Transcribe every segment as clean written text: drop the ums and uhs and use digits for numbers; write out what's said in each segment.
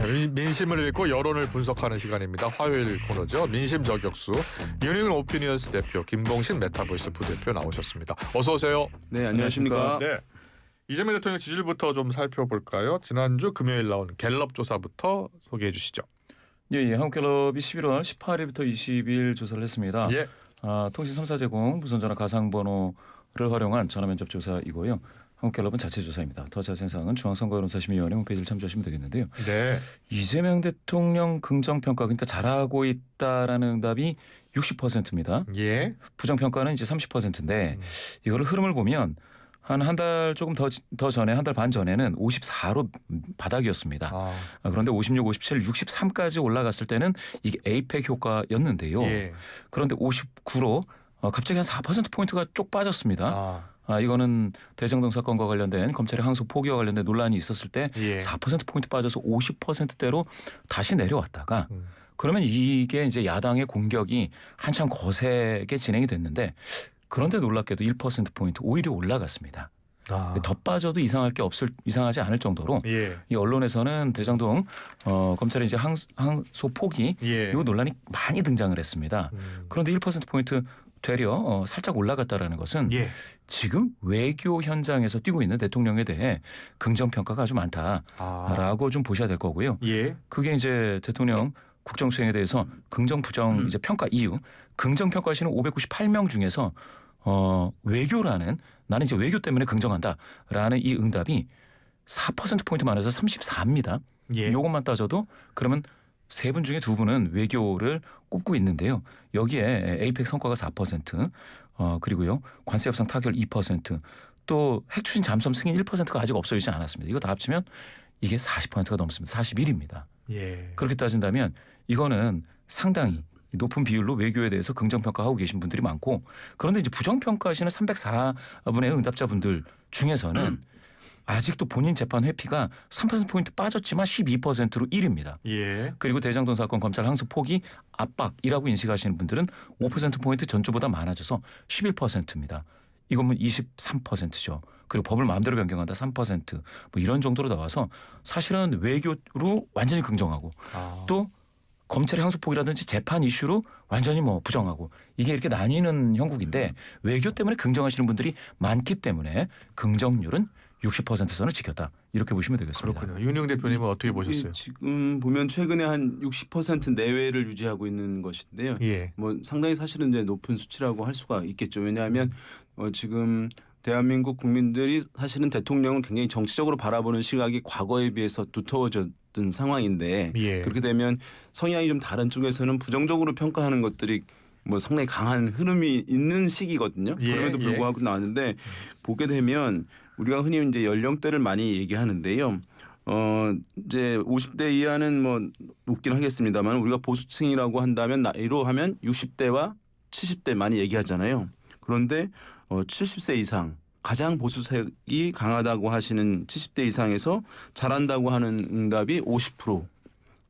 민심을 읽고 여론을 분석하는 시간입니다. 화요일 코너죠. 민심 저격수 유닝 오피니언스 대표 김봉신 메타보이스 부대표 나오셨습니다. 어서 오세요. 네, 안녕하십니까. 네. 이재명 대통령 지지율부터 좀 살펴볼까요? 지난주 금요일 나온 갤럽 조사부터 소개해 주시죠. 예, 한국갤럽이 11월 18일부터 20일 조사를 했습니다. 예. 통신 3사 제공, 무선전화 가상번호를 활용한 전화 면접 조사이고요. 한국갤럽은 자체 조사입니다. 더 자세한 사항은 중앙선거여론사심위원회 홈페이지를 참조하시면 되겠는데요. 네. 이재명 대통령 긍정평가, 그러니까 잘하고 있다라는 응답이 60%입니다. 예. 부정평가는 이제 30%인데 이거를 흐름을 보면 한 달 조금 더 전에 한 달 반 전에는 54로 바닥이었습니다. 그런데 56, 57, 63까지 올라갔을 때는 이게 에이펙 효과였는데요. 예. 그런데 59로 갑자기 한 4%포인트가 쪽 빠졌습니다. 이거는 대장동 사건과 관련된 검찰의 항소 포기와 관련된 논란이 있었을 때 예. 4%포인트 빠져서 50%대로 다시 내려왔다가 그러면 이게 이제 야당의 공격이 한참 거세게 진행이 됐는데 그런데 놀랍게도 1%포인트 오히려 올라갔습니다. 더 빠져도 이상하지 않을 정도로 예. 이 언론에서는 대장동 검찰의 이제 항소 포기 예. 이 논란이 많이 등장을 했습니다. 그런데 1%포인트 되려 살짝 올라갔다라는 것은 예. 지금 외교 현장에서 뛰고 있는 대통령에 대해 긍정평가가 아주 많다라고 좀 보셔야 될 거고요. 예. 그게 이제 대통령 국정 수행에 대해서 긍정 부정 이제 평가 이유 긍정 평가하시는 598명 중에서 외교라는 나는 이제 외교 때문에 긍정한다라는 이 응답이 4%포인트 많아서 34입니다. 예. 이것만 따져도 그러면 세 분 중에 두 분은 외교를 꼽고 있는데요. 여기에 에이펙 성과가 4%, 그리고요 관세 협상 타결 2%, 또 핵추진 잠수함 승인 1%가 아직 없어지지 않았습니다. 이거 다 합치면 이게 40%가 넘습니다. 41입니다. 예. 그렇게 따진다면 이거는 상당히 높은 비율로 외교에 대해서 긍정평가하고 계신 분들이 많고 그런데 이제 부정평가하시는 304분의 응답자분들 중에서는 아직도 본인 재판 회피가 3%포인트 빠졌지만 12%로 1위입니다. 예. 그리고 대장동 사건 검찰 항소 포기 압박이라고 인식하시는 분들은 5%포인트 전주보다 많아져서 11%입니다. 이건 23%죠. 그리고 법을 마음대로 변경한다 3%. 뭐 이런 정도로 나와서 사실은 외교로 완전히 긍정하고 또 검찰의 항소 포기라든지 재판 이슈로 완전히 뭐 부정하고 이게 이렇게 나뉘는 형국인데 외교 때문에 긍정하시는 분들이 많기 때문에 긍정률은 60%선을 지켰다. 이렇게 보시면 되겠습니다. 그렇군요. 윤영 대표님은 어떻게 보셨어요? 지금 보면 최근에 한 60% 내외를 유지하고 있는 것인데요. 예. 뭐 상당히 사실은 이제 높은 수치라고 할 수가 있겠죠. 왜냐하면 지금 대한민국 국민들이 사실은 대통령을 굉장히 정치적으로 바라보는 시각이 과거에 비해서 두터워졌던 상황인데 예. 그렇게 되면 성향이 좀 다른 쪽에서는 부정적으로 평가하는 것들이 뭐 상당히 강한 흐름이 있는 시기거든요. 예. 그럼에도 불구하고 나왔는데 보게 되면 우리가 흔히 이제 연령대를 많이 얘기하는데요. 이제 50대 이하는 뭐 높긴 하겠습니다만 우리가 보수층이라고 한다면 나이로 하면 60대와 70대 많이 얘기하잖아요. 그런데 70세 이상 가장 보수색이 강하다고 하시는 70대 이상에서 잘한다고 하는 응답이 50%,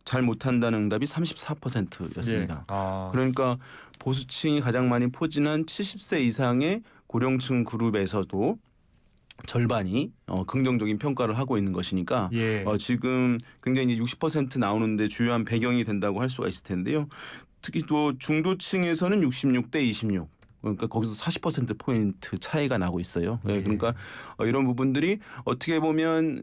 잘 못한다는 응답이 34%였습니다. 예. 그러니까 보수층이 가장 많이 포진한 70세 이상의 고령층 그룹에서도 절반이 긍정적인 평가를 하고 있는 것이니까 예. 지금 굉장히 이제 60% 나오는데 주요한 배경이 된다고 할 수가 있을 텐데요. 특히 또 중도층에서는 66대 26. 그러니까 거기서 40%포인트 차이가 나고 있어요. 예. 그러니까 이런 부분들이 어떻게 보면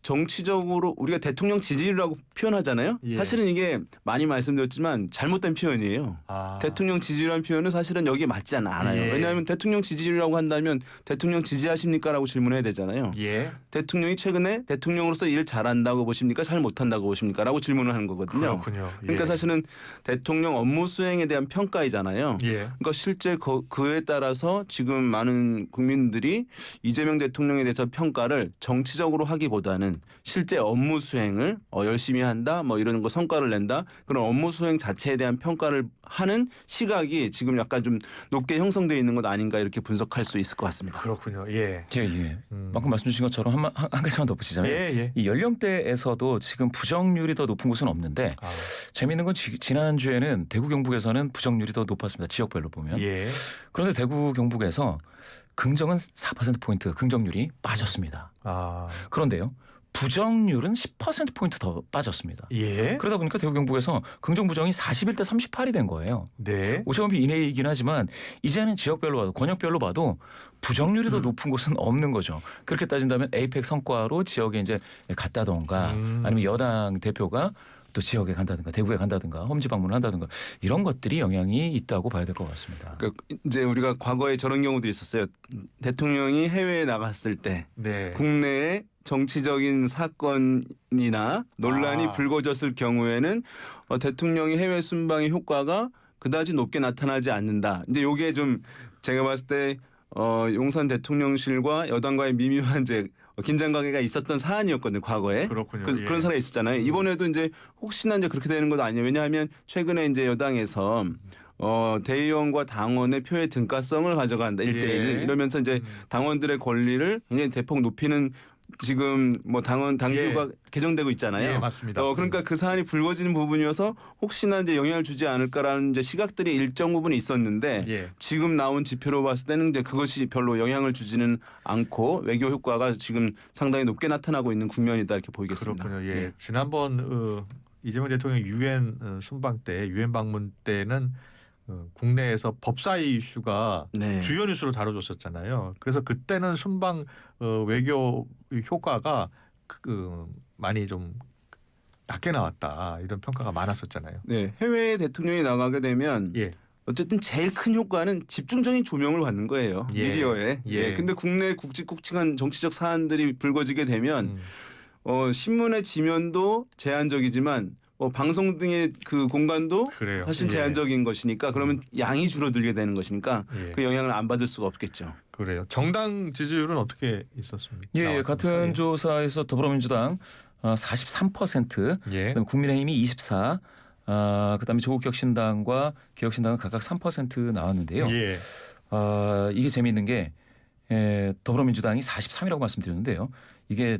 정치적으로 우리가 대통령 지지율이라고 표현하잖아요. 예. 사실은 이게 많이 말씀드렸지만 잘못된 표현이에요. 대통령 지지율이라는 표현은 사실은 여기에 맞지 않아요. 예. 왜냐하면 대통령 지지율이라고 한다면 대통령 지지하십니까? 라고 질문해야 되잖아요. 예. 대통령이 최근에 대통령으로서 일 잘한다고 보십니까? 잘 못한다고 보십니까? 라고 질문을 하는 거거든요. 그렇군요. 예. 그러니까 사실은 대통령 업무 수행에 대한 평가이잖아요. 예. 그러니까 실제 그에 따라서 지금 많은 국민들이 이재명 대통령에 대해서 평가를 정치적으로 하기보다는 실제 업무 수행을 열심히 한다, 뭐 이런 거 성과를 낸다, 그런 업무 수행 자체에 대한 평가를 하는 시각이 지금 약간 좀 높게 형성되어 있는 것 아닌가 이렇게 분석할 수 있을 것 같습니다. 그렇군요. 예. 예. 방금 말씀 주신 것처럼 한 가지만 덧붙이자면 예. 이 연령대에서도 지금 부정률이 더 높은 곳은 없는데 재미있는 건 지난주에는 대구 경북에서는 부정률이 더 높았습니다. 지역별로 보면. 예. 그런데 대구 경북에서 긍정은 4%포인트 긍정률이 빠졌습니다. 아. 그런데요. 부정률은 10% 포인트 더 빠졌습니다. 예. 그러다 보니까 대구 경북에서 긍정 부정이 41대 38이 된 거예요. 네. 50원비 이내이긴 하지만 이제는 지역별로 봐도 권역별로 봐도 부정률이 더 높은 곳은 없는 거죠. 그렇게 따진다면 에이펙 성과로 지역에 이제 갔다던가 아니면 여당 대표가 또 지역에 간다든가 대구에 간다든가 험지 방문을 한다든가 이런 것들이 영향이 있다고 봐야 될 것 같습니다. 그러니까 이제 우리가 과거에 저런 경우도 있었어요. 대통령이 해외에 나갔을 때 네. 국내에 정치적인 사건이나 논란이 아. 불거졌을 경우에는 대통령이 해외 순방의 효과가 그다지 높게 나타나지 않는다. 이제 요게 좀 제가 봤을 때 용산 대통령실과 여당과의 미묘한 이제 긴장 관계가 있었던 사안이었거든요. 과거에. 그렇군요. 예. 그런 사례가 있었잖아요. 이번에도 이제 혹시나 이제 그렇게 되는 것 아니에요. 왜냐하면 최근에 이제 여당에서 대의원과 당원의 표의 등가성을 가져간다. 1대1 예. 이러면서 이제 당원들의 권리를 굉장히 대폭 높이는 지금 뭐 당규가 개정되고 있잖아요. 예, 맞습니다. 그러니까 그 사안이 불거지는 부분이어서 혹시나 이제 영향을 주지 않을까라는 이제 시각들이 일정 부분 있었는데 예. 지금 나온 지표로 봤을 때는 이제 그것이 별로 영향을 주지는 않고 외교 효과가 지금 상당히 높게 나타나고 있는 국면이다 이렇게 보이겠습니다. 그렇군요. 예. 지난번 이재명 대통령 유엔 순방 때 유엔 방문 때는 국내에서 법사위 이슈가 네. 주요 뉴스로 다뤄졌었잖아요. 그래서 그때는 순방 외교 효과가 많이 좀 낮게 나왔다 이런 평가가 많았었잖아요. 네, 해외 대통령이 나가게 되면 예. 어쨌든 제일 큰 효과는 집중적인 조명을 받는 거예요. 예. 미디어에. 예. 근데 국내 굵직굵직한 정치적 사안들이 불거지게 되면 신문의 지면도 제한적이지만 방송 등의 그 공간도 그래요. 사실 예. 제한적인 것이니까 그러면 양이 줄어들게 되는 것이니까 예. 그 영향을 안 받을 수가 없겠죠. 그래요. 정당 지지율은 어떻게 있었습니까? 예, 나왔습니까? 같은 조사에서 더불어민주당 43%, 예. 그다음에 국민의힘이 24%, 그다음에 조국혁신당과 개혁신당은 각각 3% 나왔는데요. 예. 이게 재미있는 게 더불어민주당이 43이라고 말씀드렸는데요. 이게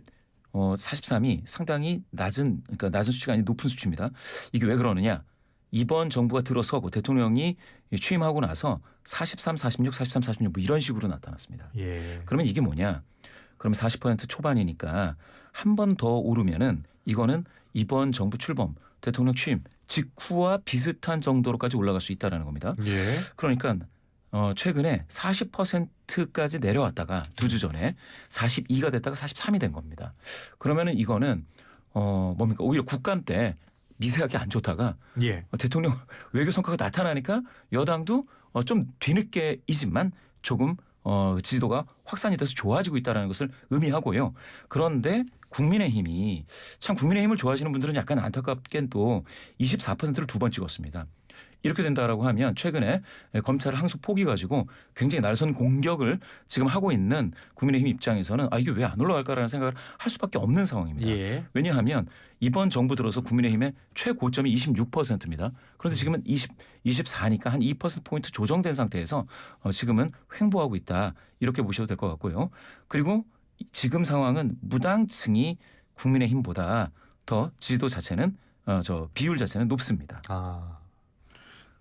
43이 상당히 낮은 수치가 아닌 높은 수치입니다. 이게 왜 그러느냐? 이번 정부가 들어서고 대통령이 취임하고 나서 43, 46, 43, 46 뭐 이런 식으로 나타났습니다. 예. 그러면 이게 뭐냐? 그럼 40% 초반이니까 한 번 더 오르면은 이거는 이번 정부 출범 대통령 취임 직후와 비슷한 정도로까지 올라갈 수 있다라는 겁니다. 예. 그러니까 최근에 40%까지 내려왔다가 두 주 전에 42가 됐다가 43이 된 겁니다. 그러면은 이거는 뭡니까? 오히려 국감 때 미세하게 안 좋다가 예. 대통령 외교 성과가 나타나니까 여당도 좀 뒤늦게이지만 조금 지지도가 확산이 돼서 좋아지고 있다는 것을 의미하고요. 그런데 국민의힘이 참 국민의힘을 좋아하시는 분들은 약간 안타깝게 또 24%를 두 번 찍었습니다. 이렇게 된다라고 하면 최근에 검찰을 항소 포기 가지고 굉장히 날선 공격을 지금 하고 있는 국민의힘 입장에서는 이게 왜 안 올라갈까라는 생각을 할 수밖에 없는 상황입니다. 예. 왜냐하면 이번 정부 들어서 국민의힘의 최고점이 26%입니다. 그런데 지금은 24니까 한 2%포인트 조정된 상태에서 지금은 횡보하고 있다. 이렇게 보셔도 될 것 같고요. 그리고 지금 상황은 무당층이 국민의힘보다 더 지지도 자체는 비율 자체는 높습니다.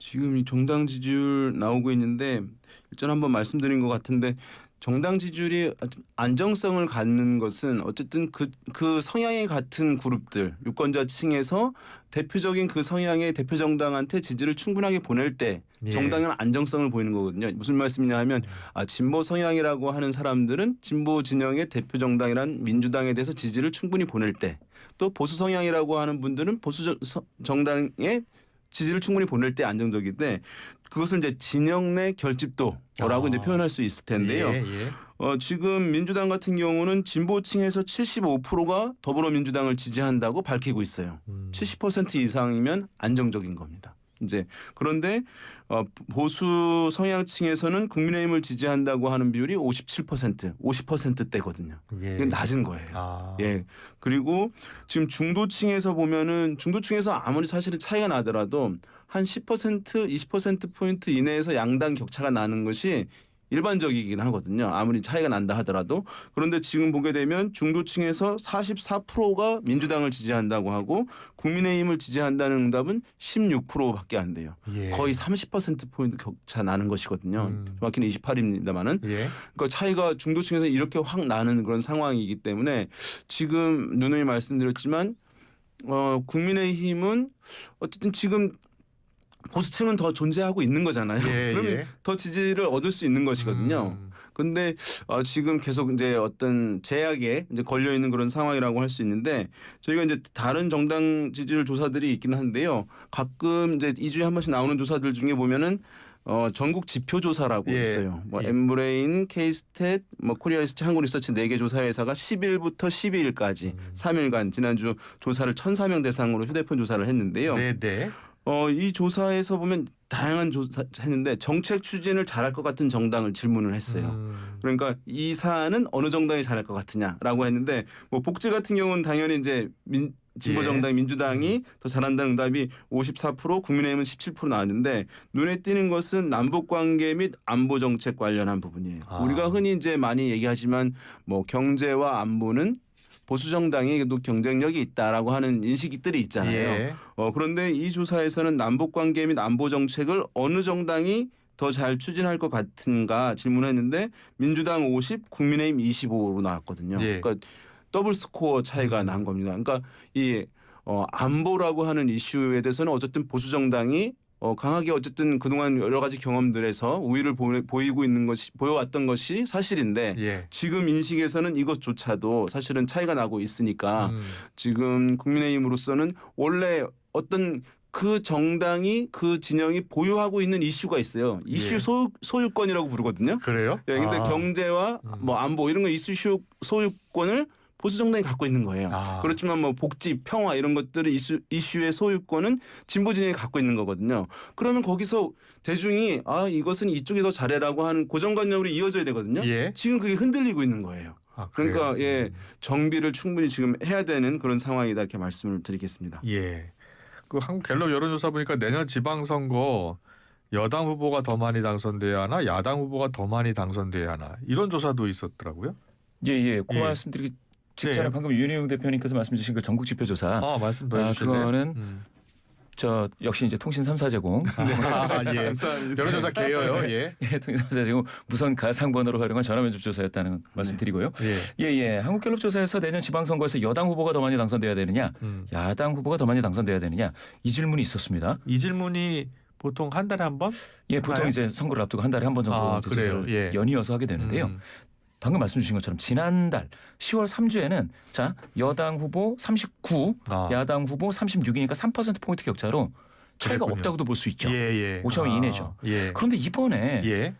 지금 이 정당 지지율 나오고 있는데 일전 한번 말씀드린 것 같은데 정당 지지율이 안정성을 갖는 것은 어쨌든 그 성향이 같은 그룹들 유권자층에서 대표적인 그 성향의 대표 정당한테 지지를 충분하게 보낼 때 예. 정당은 안정성을 보이는 거거든요. 무슨 말씀이냐 하면 진보 성향이라고 하는 사람들은 진보 진영의 대표 정당이란 민주당에 대해서 지지를 충분히 보낼 때 또 보수 성향이라고 하는 분들은 보수 정당의 지지를 충분히 보낼 때 안정적인데 그것을 이제 진영 내 결집도라고 이제 표현할 수 있을 텐데요. 예. 지금 민주당 같은 경우는 진보층에서 75%가 더불어민주당을 지지한다고 밝히고 있어요. 70% 이상이면 안정적인 겁니다. 이제 그런데 보수 성향층에서는 국민의힘을 지지한다고 하는 비율이 57%, 50%대거든요. 예. 이게 낮은 거예요. 예. 그리고 지금 중도층에서 보면은 중도층에서 아무리 사실은 차이가 나더라도 한 10%, 20% 포인트 이내에서 양당 격차가 나는 것이 일반적이긴 하거든요. 아무리 차이가 난다 하더라도. 그런데 지금 보게 되면 중도층에서 44%가 민주당을 지지한다고 하고 국민의힘을 지지한다는 응답은 16%밖에 안 돼요. 예. 거의 30%포인트 격차 나는 것이거든요. 정확히는 28입니다만은. 예. 그러니까 차이가 중도층에서 이렇게 확 나는 그런 상황이기 때문에 지금 누누이 말씀드렸지만 국민의힘은 어쨌든 지금 보수층은 더 존재하고 있는 거잖아요. 예, 그러면 예. 더 지지를 얻을 수 있는 것이거든요. 근데 지금 계속 이제 어떤 제약에 이제 걸려 있는 그런 상황이라고 할 수 있는데 저희가 이제 다른 정당 지지율 조사들이 있기는 한데요. 가끔 이제 2주에 한 번씩 나오는 조사들 중에 보면은 전국 지표 조사라고 예. 있어요. 뭐 예. 엠브레인, K스탯, 뭐 코리아 리서치, 한국 리서치 4개 조사 회사가 10일부터 12일까지 3일간 지난주 조사를 1,004명 대상으로 휴대폰 조사를 했는데요. 네. 이 조사에서 보면 다양한 조사 했는데 정책 추진을 잘할 것 같은 정당을 질문을 했어요. 그러니까 이 사안은 어느 정당이 잘할 것 같으냐라고 했는데 뭐 복지 같은 경우는 당연히 이제 진보 정당 민주당이 더 잘한다는 응답이 54%, 국민의힘은 17% 나왔는데 눈에 띄는 것은 남북 관계 및 안보 정책 관련한 부분이에요. 우리가 흔히 이제 많이 얘기하지만 뭐 경제와 안보는 보수 정당에도 경쟁력이 있다라고 하는 인식들이 있잖아요. 예. 그런데 이 조사에서는 남북 관계 및 안보 정책을 어느 정당이 더 잘 추진할 것 같은가 질문했는데 민주당 50, 국민의힘 25로 나왔거든요. 예. 그러니까 더블 스코어 차이가 난 겁니다. 그러니까 이 안보라고 하는 이슈에 대해서는 어쨌든 보수 정당이 강하게 어쨌든 그동안 여러 가지 경험들에서 우위를 보이고 있는 것이 보여왔던 것이 사실인데 예. 지금 인식에서는 이것조차도 사실은 차이가 나고 있으니까 지금 국민의힘으로서는 원래 어떤 그 정당이 그 진영이 보유하고 있는 이슈가 있어요. 이슈 예. 소유권이라고 부르거든요. 그래요? 예, 근데 경제와 뭐 안보 이런 거 이슈 소유권을 보수 정당이 갖고 있는 거예요. 그렇지만 뭐 복지, 평화 이런 것들을 이슈의 소유권은 진보 진영이 갖고 있는 거거든요. 그러면 거기서 대중이 이것은 이쪽이 더 잘해라고 하는 고정관념으로 이어져야 되거든요. 예. 지금 그게 흔들리고 있는 거예요. 그러니까 예, 정비를 충분히 지금 해야 되는 그런 상황이다 이렇게 말씀을 드리겠습니다. 예. 그 한국 갤럽 여론조사 보니까 내년 지방선거 여당 후보가 더 많이 당선돼야 하나 야당 후보가 더 많이 당선돼야 하나 이런 조사도 있었더라고요. 예. 그 말씀드리기 직전에 예. 방금 윤희용 대표님께서 말씀 주신 그 전국 지표 조사. 말씀 더 해주실래요? 그거는 저 역시 이제 통신 3사 제공. 예. 여론조사 개요요. 예. 예, 통신 3사 제공 무선 가상번호로 활용한 전화 면접 조사였다는 말씀드리고요. 예. 한국갤럽 조사에서 내년 지방선거에서 여당 후보가 더 많이 당선돼야 되느냐, 야당 후보가 더 많이 당선돼야 되느냐 이 질문이 있었습니다. 이 질문이 보통 한 달에 한 번? 예, 보통 이제 선거를 앞두고 한 달에 한 번 정도 그래요? 예. 연이어서 하게 되는데요. 방금 말씀 주신 것처럼 지난달 10월 3주에는 자 여당 후보 39, 야당 후보 36이니까 3%포인트 격차로 차이가 그랬군요. 없다고도 볼 수 있죠. 예. 5점 이내죠. 예. 그런데 이번에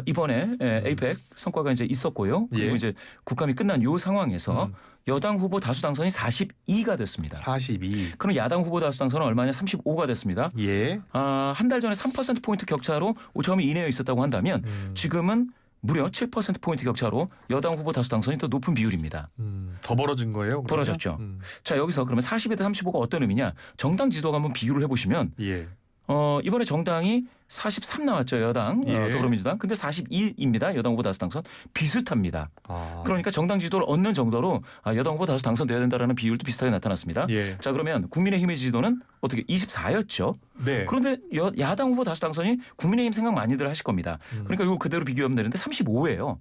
이번에 에이펙 성과가 이제 있었고요. 그리고 예. 이제 국감이 끝난 이 상황에서 여당 후보 다수 당선이 42가 됐습니다. 42. 그럼 야당 후보 다수 당선은 얼마냐? 35가 됐습니다. 예. 한 달 전에 3%포인트 격차로 5점이 이내에 있었다고 한다면 지금은 무려 7%포인트 격차로 여당 후보 다수 당선이 더 높은 비율입니다. 더 벌어진 거예요? 그러면? 벌어졌죠. 자 여기서 그러면 40에 대 35가 어떤 의미냐. 정당 지도가 한번 비교를 해보시면 예. 이번에 정당이 43 나왔죠. 여당 예. 더불어민주당. 근데 42입니다. 여당 후보 다수 당선. 비슷합니다. 그러니까 정당 지도를 얻는 정도로 여당 후보 다수 당선돼야 된다라는 비율도 비슷하게 나타났습니다. 예. 자 그러면 국민의힘의 지지도는 어떻게 24였죠. 네. 그런데 야당 후보 다수 당선이 국민의힘 생각 많이들 하실 겁니다. 그러니까 이거 그대로 비교하면 되는데 35예요.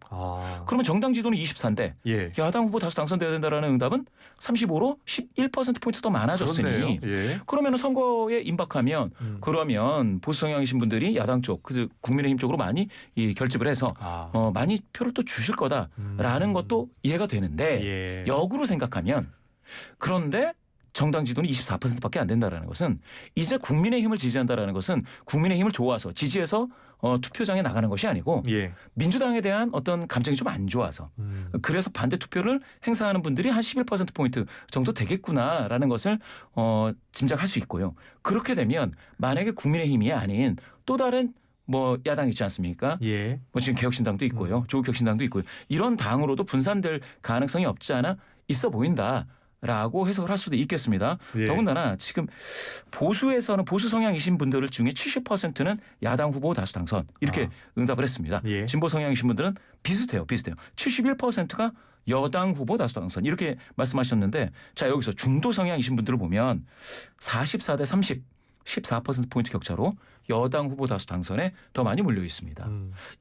그러면 정당 지도는 24인데 예. 야당 후보 다수 당선돼야 된다라는 응답은 35로 11%포인트 더 많아졌으니 예. 그러면 선거에 임박하면 그러면 보수 성향이신 분들이 야당 쪽, 그 국민의힘 쪽으로 많이 결집을 해서 많이 표를 또 주실 거다라는 것도 이해가 되는데 예. 역으로 생각하면 그런데 정당 지도는 24%밖에 안 된다라는 것은 이제 국민의힘을 지지한다라는 것은 국민의힘을 좋아서 지지해서 투표장에 나가는 것이 아니고 예. 민주당에 대한 어떤 감정이 좀 안 좋아서 그래서 반대 투표를 행사하는 분들이 한 11%포인트 정도 되겠구나라는 것을 짐작할 수 있고요. 그렇게 되면 만약에 국민의힘이 아닌 또 다른 뭐 야당 있지 않습니까? 예. 뭐 지금 개혁신당도 있고요. 조국혁신당도 있고요. 이런 당으로도 분산될 가능성이 없지 않아 있어 보인다. 라고 해석을 할 수도 있겠습니다. 예. 더군다나 지금 보수에서는 보수 성향이신 분들 중에 70%는 야당 후보 다수 당선 이렇게 응답을 했습니다. 예. 진보 성향이신 분들은 비슷해요. 71%가 여당 후보 다수 당선 이렇게 말씀하셨는데 자 여기서 중도 성향이신 분들을 보면 44대 30, 14%포인트 격차로 여당 후보 다수 당선에 더 많이 몰려 있습니다.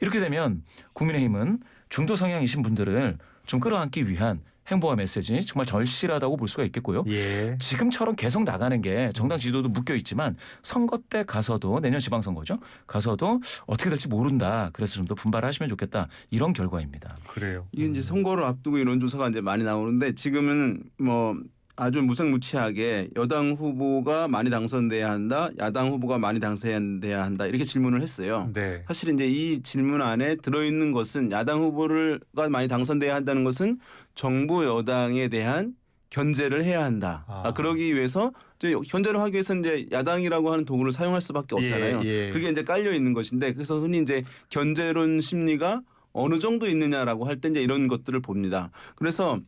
이렇게 되면 국민의힘은 중도 성향이신 분들을 좀 끌어안기 위한 행보와 메시지 정말 절실하다고 볼 수가 있겠고요. 예. 지금처럼 계속 나가는 게 정당 지도도 묶여 있지만 선거 때 가서도 내년 지방선거죠. 가서도 어떻게 될지 모른다. 그래서 좀 더 분발하시면 좋겠다. 이런 결과입니다. 그래요. 이게 이제 선거를 앞두고 이런 조사가 이제 많이 나오는데 지금은 뭐 아주 무색무취하게 여당 후보가 많이 당선돼야 한다, 야당 후보가 많이 당선돼야 한다 이렇게 질문을 했어요. 네. 사실 이제 이 질문 안에 들어있는 것은 야당 후보가 많이 당선돼야 한다는 것은 정부 여당에 대한 견제를 해야 한다. 그러기 위해서 이제 견제를 하기 위해서 이제 야당이라고 하는 도구를 사용할 수밖에 없잖아요. 예. 그게 이제 깔려 있는 것인데 그래서 흔히 이제 견제론 심리가 어느 정도 있느냐라고 할 때 이제 이런 것들을 봅니다. 그래서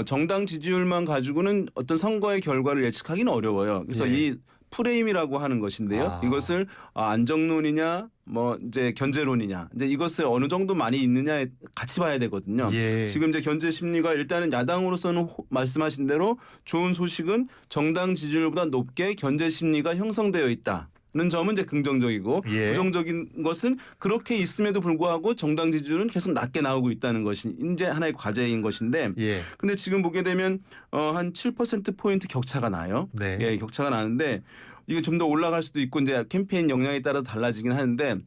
정당 지지율만 가지고는 어떤 선거의 결과를 예측하기는 어려워요. 그래서 예. 이 프레임이라고 하는 것인데요. 이것을 안정론이냐 뭐 이제 견제론이냐 이제 이것을 어느 정도 많이 있느냐에 같이 봐야 되거든요. 예. 지금 이제 견제 심리가 일단은 야당으로서는 말씀하신 대로 좋은 소식은 정당 지지율보다 높게 견제 심리가 형성되어 있다. 는 점은 이제 긍정적이고 예. 부정적인 것은 그렇게 있음에도 불구하고 정당 지지율은 계속 낮게 나오고 있다는 것이 이제 하나의 과제인 것인데 예. 근데 지금 보게 되면 한 7%포인트 격차가 나요. 네. 예, 격차가 나는데 이게 좀 더 올라갈 수도 있고 이제 캠페인 역량에 따라서 달라지긴 하는데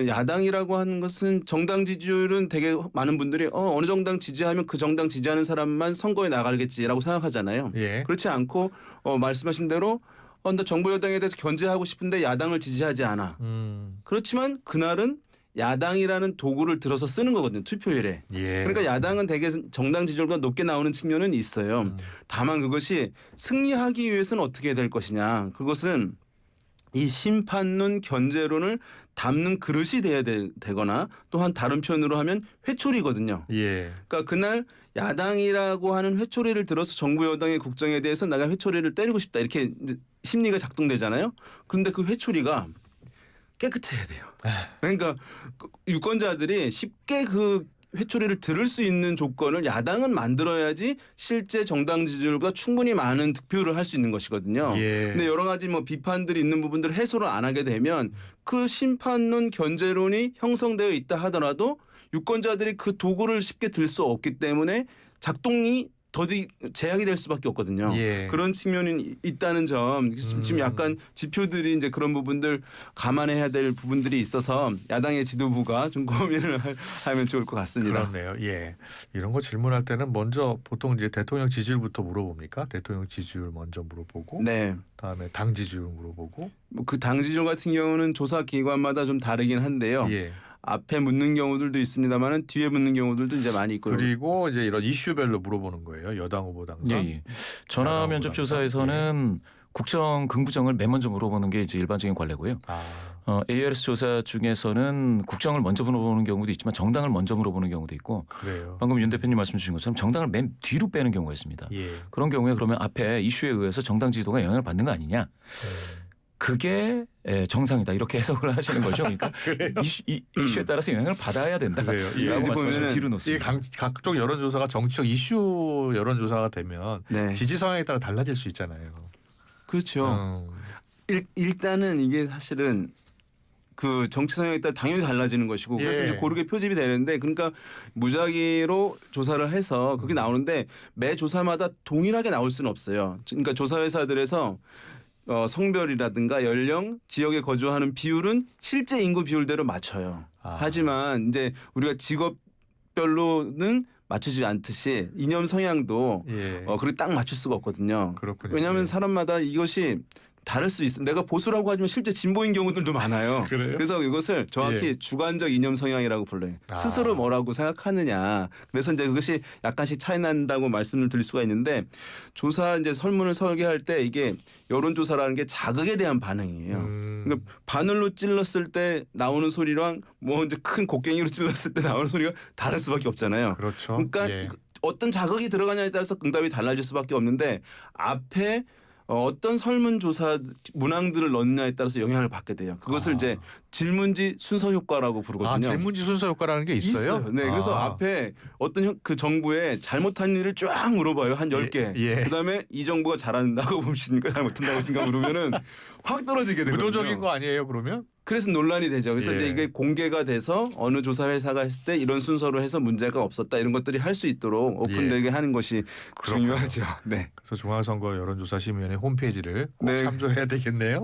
야당이라고 하는 것은 정당 지지율은 되게 많은 분들이 어느 정당 지지하면 그 정당 지지하는 사람만 선거에 나가겠지라고 생각하잖아요. 예. 그렇지 않고 말씀하신 대로 나 정부 여당에 대해서 견제하고 싶은데 야당을 지지하지 않아. 그렇지만 그날은 야당이라는 도구를 들어서 쓰는 거거든요. 투표일에. 예. 그러니까 야당은 대개 정당 지지율보다 높게 나오는 측면은 있어요. 다만 그것이 승리하기 위해서는 어떻게 해야 될 것이냐. 그것은 이 심판론 견제론을 담는 그릇이 돼야 되거나 또한 다른 편으로 하면 회초리거든요. 예. 그러니까 그날 야당이라고 하는 회초리를 들어서 정부 여당의 국정에 대해서 내가 회초리를 때리고 싶다 이렇게 심리가 작동되잖아요. 그런데 그 회초리가 깨끗해야 돼요. 그러니까 유권자들이 쉽게 그 회초리를 들을 수 있는 조건을 야당은 만들어야지 실제 정당 지지율보다 충분히 많은 득표를 할 수 있는 것이거든요. 예. 근데 여러 가지 뭐 비판들이 있는 부분들을 해소를 안 하게 되면 그 심판론 견제론이 형성되어 있다 하더라도 유권자들이 그 도구를 쉽게 들 수 없기 때문에 작동이 더디 제약이 될 수밖에 없거든요. 예. 그런 측면이 있다는 점 지금 약간 지표들이 이제 그런 부분들 감안해야 될 부분들이 있어서 야당의 지도부가 좀 고민을 하면 좋을 것 같습니다. 그렇네요. 예. 이런 거 질문할 때는 먼저 보통 이제 대통령 지지율부터 물어봅니까? 대통령 지지율 먼저 물어보고 네. 그다음에 당 지지율 물어보고 그 당 지지율 같은 경우는 조사 기관마다 좀 다르긴 한데요. 예. 앞에 묻는 경우들도 있습니다만은 뒤에 묻는 경우들도 이제 많이 있고 그리고 이제 이런 이슈별로 물어보는 거예요. 여당 후보 당선. 예. 전화 면접 조사에서는 국정 긍부정을 맨 먼저 물어보는 게 이제 일반적인 관례고요. ARS 조사 중에서는 국정을 먼저 물어보는 경우도 있지만 정당을 먼저 물어보는 경우도 있고 그래요. 방금 윤 대표님 말씀 주신 것처럼 정당을 맨 뒤로 빼는 경우가 있습니다. 예. 그런 경우에 그러면 앞에 이슈에 의해서 정당 지도가 영향을 받는 거 아니냐. 그게 정상이다 이렇게 해석을 하시는 거죠. 그러니까 이슈에 따라서 영향을 받아야 된다라고 그래요. 예, 말씀하시면 뒤로 이 놓습니다. 각종 여론조사가 정치적 이슈 여론조사가 되면 네. 지지 성향에 따라 달라질 수 있잖아요. 그렇죠. 일단은 이게 사실은 그 정치 성향에 따라 당연히 달라지는 것이고 그래서 예. 이제 고르게 표집이 되는데 그러니까 무작위로 조사를 해서 그게 나오는데 매 조사마다 동일하게 나올 수는 없어요. 그러니까 조사회사들에서 성별이라든가 연령, 지역에 거주하는 비율은 실제 인구 비율대로 맞춰요. 하지만 이제 우리가 직업별로는 맞추지 않듯이 이념 성향도 예. 그렇게 딱 맞출 수가 없거든요. 그렇군요. 왜냐하면 예. 사람마다 이것이 다를 수 있어. 내가 보수라고 하지만 실제 진보인 경우들도 많아요. 그래요? 그래서 이것을 정확히 예. 주관적 이념 성향이라고 불러요. 스스로 뭐라고 생각하느냐. 그래서 이제 그것이 약간씩 차이 난다고 말씀을 드릴 수가 있는데 조사 이제 설문을 설계할 때 이게 여론조사라는 게 자극에 대한 반응이에요. 그러니까 바늘로 찔렀을 때 나오는 소리랑 뭐 이제 큰 곡괭이로 찔렀을 때 나오는 소리가 다를 수밖에 없잖아요. 그렇죠. 그러니까 예. 어떤 자극이 들어가냐에 따라서 응답이 달라질 수밖에 없는데 앞에 어떤 설문조사 문항들을 넣느냐에 따라서 영향을 받게 돼요. 그것을 이제 질문지 순서 효과라고 부르거든요. 질문지 순서 효과라는 게 있어요? 네, 그래서 앞에 어떤 그 정부에 잘못한 일을 쫙 물어봐요. 한 10개. 예. 그다음에 이 정부가 잘한다고 보십니까? 잘못한다고 보십니까? 물으면은 확 떨어지게 되거든요. 의도적인 거 아니에요, 그러면? 그래서 논란이 되죠. 그래서 예. 이제 이게 공개가 돼서 어느 조사 회사가 했을 때 이런 순서로 해서 문제가 없었다 이런 것들이 할 수 있도록 오픈되게 하는 것이 중요하죠. 네. 그래서 중앙선거 여론조사심의위원회 홈페이지를 꼭 네. 참조해야 되겠네요.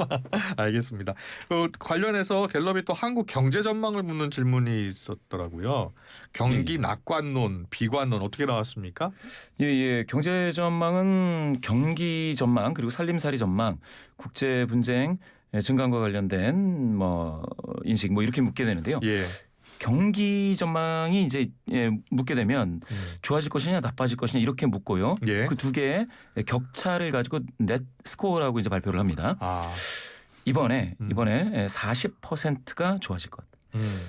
알겠습니다. 관련해서 갤럽이 또 한국 경제 전망을 묻는 질문이 있었더라고요. 경기 낙관론, 비관론 어떻게 나왔습니까? 예. 경제 전망은 경기 전망 그리고 살림살이 전망, 국제 분쟁 증강과 관련된 인식 이렇게 묻게 되는데요. 예. 경기 전망이 이제 묻게 되면 좋아질 것이냐 나빠질 것이냐 이렇게 묻고요. 예. 그 두 개의 격차를 가지고 넷 스코어라고 이제 발표를 합니다. 이번에 40%가 좋아질 것,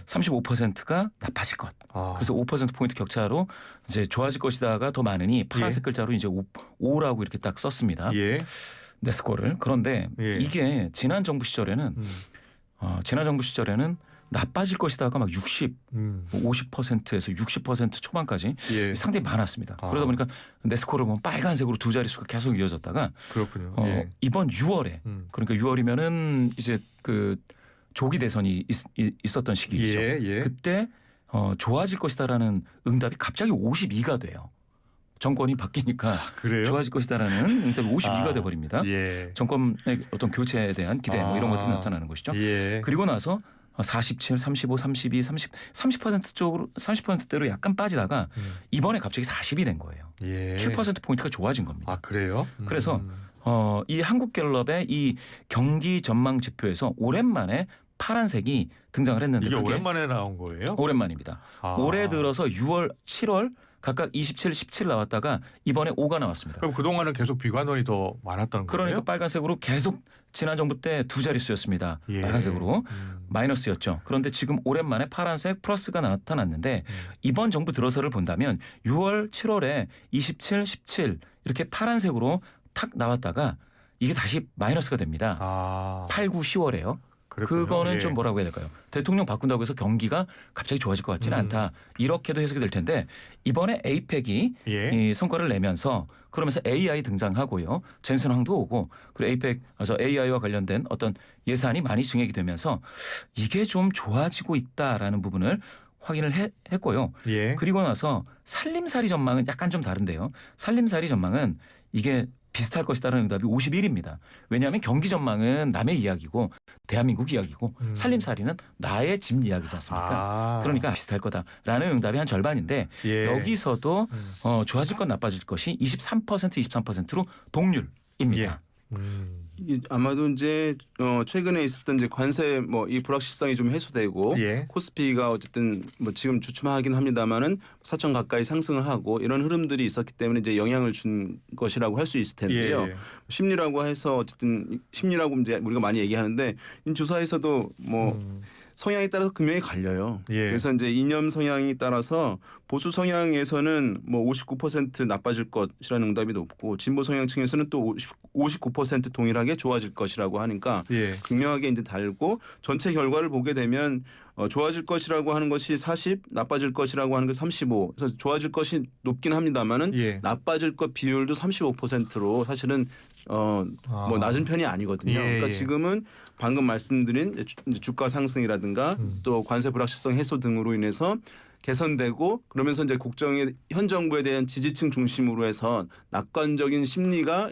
35%가 나빠질 것. 그래서 5% 포인트 격차로 이제 좋아질 것이다가 더 많으니 파란색 글자로 이제 5라고 이렇게 딱 썼습니다. 예. 넷 스코어를. 그런데 예. 이게 지난 정부 시절에는 나빠질 것이다가 막 60, 50%에서 60% 초반까지 예. 상당히 많았습니다. 그러다 보니까 네스코를 보면 빨간색으로 두 자릿수가 계속 이어졌다가 그렇군요. 이번 6월에 그러니까 6월이면은 이제 그 조기 대선이 있었던 시기죠. 예. 그때 좋아질 것이다라는 응답이 갑자기 52가 돼요. 정권이 바뀌니까 그래요? 좋아질 것이다라는 응답이 52가 돼버립니다. 예. 정권의 어떤 교체에 대한 기대 이런 것들이 나타나는 것이죠. 예. 그리고 나서 47, 35, 32, 30% 쪽으로 30%대로 약간 빠지다가 이번에 갑자기 40이 된 거예요. 예. 7% 포인트가 좋아진 겁니다. 그래요? 그래서 이 한국갤럽의 이 경기 전망 지표에서 오랜만에 파란색이 등장을 했는데 이게 그게 오랜만에 나온 거예요? 오랜만입니다. 올해 들어서 6월, 7월 각각 27, 17 나왔다가 이번에 5가 나왔습니다. 그럼 그동안은 계속 비관론이 더 많았던 거예요? 그러니까 빨간색으로 계속 지난 정부 때 두 자릿수였습니다. 예. 빨간색으로 마이너스였죠. 그런데 지금 오랜만에 파란색 플러스가 나타났는데 이번 정부 들어서를 본다면 6월, 7월에 27, 17 이렇게 파란색으로 탁 나왔다가 이게 다시 마이너스가 됩니다. 8, 9, 10월에요. 그랬군요. 그거는 예. 좀 뭐라고 해야 될까요? 대통령 바꾼다고 해서 경기가 갑자기 좋아질 것 같지는 않다. 이렇게도 해석이 될 텐데 이번에 에이펙이 예. 이 성과를 내면서 그러면서 AI 등장하고요. 젠슨황도 오고 그리고 에이펙에서 AI와 관련된 어떤 예산이 많이 증액이 되면서 이게 좀 좋아지고 있다라는 부분을 확인을 했고요. 예. 그리고 나서 살림살이 전망은 약간 좀 다른데요. 살림살이 전망은 이게 비슷할 것이다라는 응답이 51입니다. 왜냐하면 경기 전망은 남의 이야기고 대한민국 이야기고 살림살이는 나의 집 이야기지 않습니까? 그러니까 비슷할 거다라는 응답이 한 절반인데 예. 여기서도 좋아질 것 나빠질 것이 23%로 동률입니다. 아마도 이제 최근에 있었던 이제 관세 이 불확실성이 좀 해소되고 예. 코스피가 어쨌든 지금 주춤하긴 합니다만은 4천 가까이 상승을 하고 이런 흐름들이 있었기 때문에 이제 영향을 준 것이라고 할 수 있을 텐데요. 예. 심리라고 해서 어쨌든 심리라고 이제 우리가 많이 얘기하는데 이 조사에서도 성향에 따라서 극명히 갈려요. 예. 그래서 이제 이념 성향이 따라서 보수 성향에서는 59% 나빠질 것이라는 응답이 높고 진보 성향층에서는 또 59% 동일하게 좋아질 것이라고 하니까 예. 극명하게 이제 달고 전체 결과를 보게 되면 좋아질 것이라고 하는 것이 40, 나빠질 것이라고 하는 게 35. 그래서 좋아질 것이 높긴 합니다만은 예. 나빠질 것 비율도 35%로 사실은 낮은 편이 아니거든요. 예, 그러니까 예. 지금은 방금 말씀드린 주가 상승이라든가 또 관세 불확실성 해소 등으로 인해서 개선되고 그러면서 이제 국정의 현 정부에 대한 지지층 중심으로 해서 낙관적인 심리가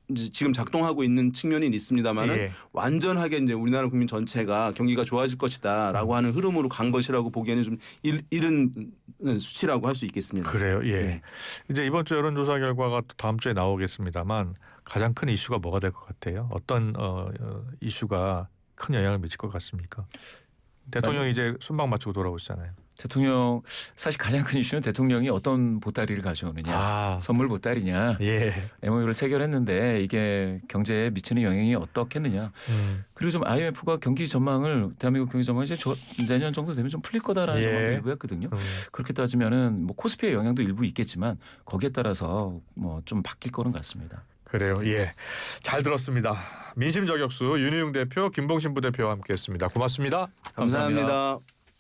이제 지금 작동하고 있는 측면이 있습니다만은 예. 완전하게 이제 우리나라 국민 전체가 경기가 좋아질 것이다라고 하는 흐름으로 간 것이라고 보기에는 좀 이른 수치라고 할 수 있겠습니다. 그래요. 예. 네. 이제 이번 주 여론조사 결과가 또 다음 주에 나오겠습니다만 가장 큰 이슈가 뭐가 될 것 같아요? 어떤 이슈가 큰 영향을 미칠 것 같습니까? 대통령이 이제 순방 마치고 돌아오시잖아요. 대통령 사실 가장 큰 이슈는 대통령이 어떤 보따리를 가져오느냐, 선물 보따리냐, 예. MOU를 체결했는데 이게 경제에 미치는 영향이 어떻겠느냐. 그리고 좀 IMF가 경기 전망을 대한민국 경기 전망이 이제 내년 정도 되면 좀 풀릴 거다라는 예. 전망을 예고했거든요. 그렇게 따지면은 뭐 코스피의 영향도 일부 있겠지만 거기에 따라서 뭐 좀 바뀔 거는 같습니다. 그래요. 예. 잘 들었습니다. 민심 저격수 윤희용 대표, 김봉신 부대표와 함께했습니다. 고맙습니다. 감사합니다. 감사합니다.